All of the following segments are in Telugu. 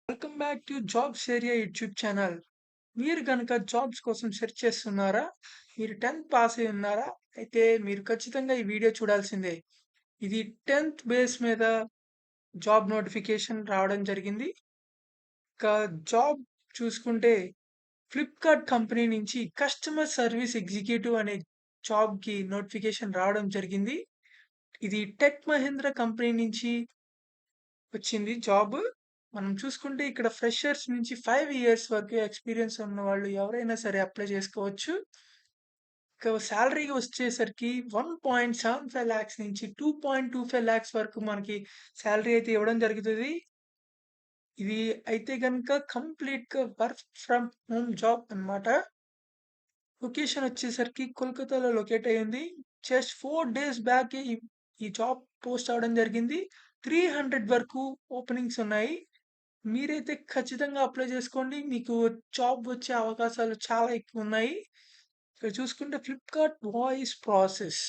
Welcome back to jobs area YouTube channel. మీరు గనక జాబ్స్ కోసం సెర్చ్ చేస్తున్నారా? మీరు 10th పాస్ అయి ఉన్నారా? అయితే మీరు ఖచ్చితంగా ఈ వీడియో చూడాల్సిందే. ఇది 10th బేస్ మీద జాబ్ నోటిఫికేషన్ రావడం జరిగింది. ఇక జాబ్ చూసుకుంటే ఫ్లిప్‌కార్ట్ కంపెనీ నుంచి కస్టమర్ సర్వీస్ ఎగ్జిక్యూటివ్ అనే జాబ్‌కి నోటిఫికేషన్ రావడం జరిగింది. ఇది టెక్ మహీంద్రా కంపెనీ నుంచి వచ్చింది జాబ్. మనం చూసుకుంటే ఇక్కడ ఫ్రెషర్స్ నుంచి 5 ఇయర్స్ వరకు ఎక్స్‌పీరియన్స్ ఉన్నవాళ్ళు ఎవరైనా సరే అప్లై చేసుకోవచ్చు. ఇక సాలరీ వచ్చేసరికి 1.75 లాక్స్ నుంచి 2.25 లాక్స్ వరకు మనకి సాలరీ అయితే ఇవ్వడం జరుగుతది. ఇది అయితే గనుక కంప్లీట్‌గా వర్క్ ఫ్రమ్ హోమ్ జాబ్ అన్నమాట. లొకేషన్ వచ్చేసరికి కోల్కతాలో లొకేట్ అయ్యింది. జస్ట్ 4 డేస్ బ్యాకే ఈ జాబ్ పోస్ట్ అవ్వడం జరిగింది. 300 వరకు ఓపెనింగ్స్ ఉన్నాయి. మీరైతే ఖచ్చితంగా అప్లై చేసుకోండి. మీకు జాబ్ వచ్చే అవకాశాలు చాలా ఎక్కువున్నాయి. ఇక్కడ చూసుకుంటే ఫ్లిప్‌కార్ట్ వాయిస్ ప్రాసెస్.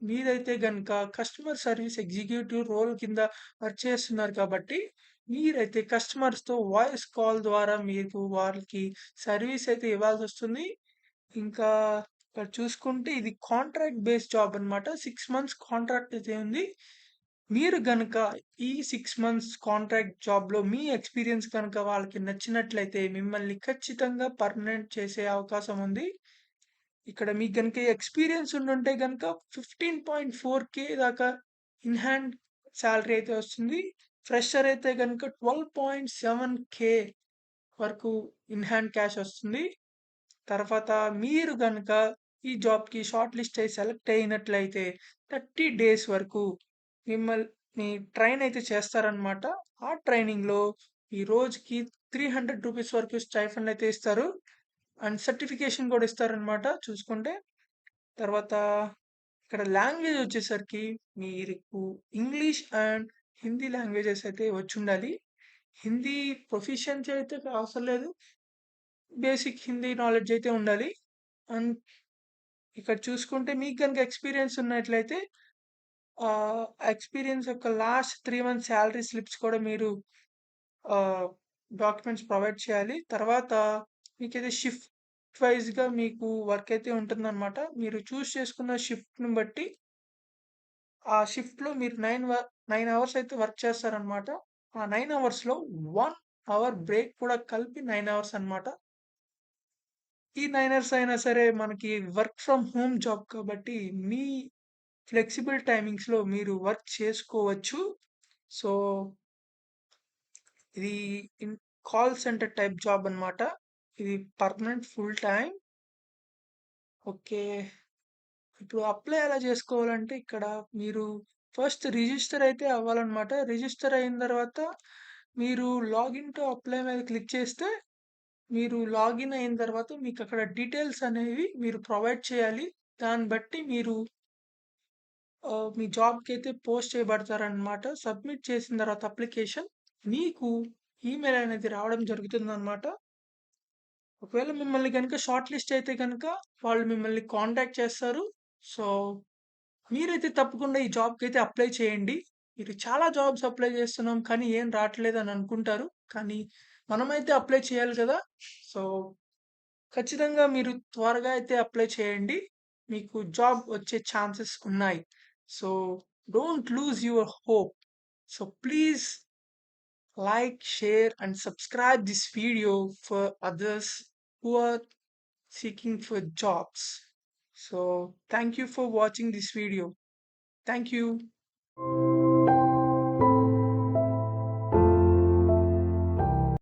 మీరైతే గనక కస్టమర్ సర్వీస్ ఎగ్జిక్యూటివ్ రోల్ కింద వర్క్ చేస్తున్నారు కాబట్టి, మీరైతే కస్టమర్స్‌తో వాయిస్ కాల్ ద్వారా మీకు వాళ్ళకి సర్వీస్ అయితే ఇవ్వాల్సొస్తుంది. ఇంకా ఇక్కడ చూసుకుంటే ఇది కాంట్రాక్ట్ బేస్డ్ జాబ్ అన్నమాట. 6 మంత్స్ కాంట్రాక్ట్ అయితే ఉంది. మీరు గనక ఈ 6 మంత్స్ కాంట్రాక్ట్ జాబ్‌లో మీ ఎక్స్‌పీరియన్స్ గనక వాళ్ళకి నచ్చినట్లయితే మిమ్మల్ని ఖచ్చితంగా పర్మనెంట్ చేసే అవకాశం ఉంది. ఇక్కడ మీకు గనుక ఎక్స్‌పీరియన్స్ ఉండుంటే గనుక 15.4K దాకా ఇన్ హ్యాండ్ సాలరీ అయితే వస్తుంది. ఫ్రెషర్ అయితే గనుక 12.7K వరకు ఇన్ హ్యాండ్ క్యాష్ వస్తుంది. తర్వాత మీరు గనక ఈ జాబ్‌కి షార్ట్ లిస్ట్ అయ్యి సెలెక్ట్ అయినట్లయితే 30 డేస్ వరకు మిమ్మల్ని ట్రైన్ అయితే చేస్తారనమాట. ఆ ట్రైనింగ్‌లో ఈ రోజుకి రూ. 300 వరకు స్టైఫండ్ అయితే ఇస్తారు. అండ్ సర్టిఫికేషన్ కూడా ఇస్తారనమాట చూసుకుంటే. తర్వాత ఇక్కడ లాంగ్వేజ్ వచ్చేసరికి మీకు ఇంగ్లీష్ అండ్ హిందీ లాంగ్వేజెస్ అయితే వచ్చుండాలి. హిందీ ప్రొఫిషియన్సీ అయితే అవసరం లేదు. బేసిక్ హిందీ నాలెడ్జ్ అయితే ఉండాలి. అండ్ ఇక్కడ చూసుకుంటే మీకు గనుక ఎక్స్‌పీరియన్స్ ఉన్నట్లయితే ఎక్స్‌పీరియన్స్ యొక్క లాస్ట్ 3 మంత్స్ సాలరీ స్లిప్స్ కూడా మీరు ఆహ్, డాక్యుమెంట్స్ ప్రొవైడ్ చేయాలి. తర్వాత మీకైతే షిఫ్ట్ వైస్‌గా మీకు వర్క్ అయితే ఉంటుందన్నమాట. మీరు చేసుకున్న షిఫ్ట్‌ని బట్టి ఆ షిఫ్ట్‌లో మీరు 9 అవర్స్ అయితే వర్క్ చేస్తారనమాట. ఆ 9 అవర్స్‌లో 1 అవర్ బ్రేక్ కూడా కలిపి 9 అవర్స్ అన్నమాట. ఈ 9 అవర్స్ అయినా సరే మనకి వర్క్ ఫ్రమ్ హోమ్ జాబ్ కాబట్టి మీ ఫ్లెక్సిబుల్ టైమింగ్స్‌లో మీరు వర్క్ చేసుకోవచ్చు. సో, ఇది in call centre type job అన్నమాట. ఇది పర్మనెంట్ ఫుల్ టైమ్. ఓకే. ఇప్పుడు అప్లై ఎలా చేసుకోవాలంటే ఇక్కడ మీరు ఫస్ట్ రిజిస్టర్ అయితే అవ్వాలన్నమాట. రిజిస్టర్ అయిన తర్వాత మీరు లాగిన్ టు అప్లై మీద క్లిక్ చేస్తే మీరు లాగిన్ అయిన తర్వాత మీకక్కడ డీటెయిల్స్ అనేవి మీరు ప్రొవైడ్ చేయాలి. దాన్ని బట్టి మీరు మీ జాబ్‌కైతే పోస్ట్ చేయబడతారనమాట. సబ్మిట్ చేసిన తర్వాత అప్లికేషన్ మీకు ఈమెయిల్ అనేది రావడం జరుగుతుందనమాట. ఒకవేళ మిమ్మల్ని గనుక షార్ట్ లిస్ట్ అయితే గనుక వాళ్ళు మిమ్మల్ని కాంటాక్ట్ చేస్తారు. సో, మీరైతే తప్పకుండా ఈ జాబ్‌కైతే అప్లై చేయండి. మీరు చాలా జాబ్స్ అప్లై చేస్తున్నాం కానీ ఏం రావట్లేదని అనుకుంటారు. కానీ మనమైతే అప్లై చేయాలి కదా! సో, ఖచ్చితంగా మీరు త్వరగా అయితే అప్లై చేయండి. మీకు జాబ్ వచ్చే ఛాన్సెస్ ఉన్నాయి. So, don't lose your hope. So please like, share and subscribe this video for others who are seeking for jobs. So thank you for watching this video. Thank you.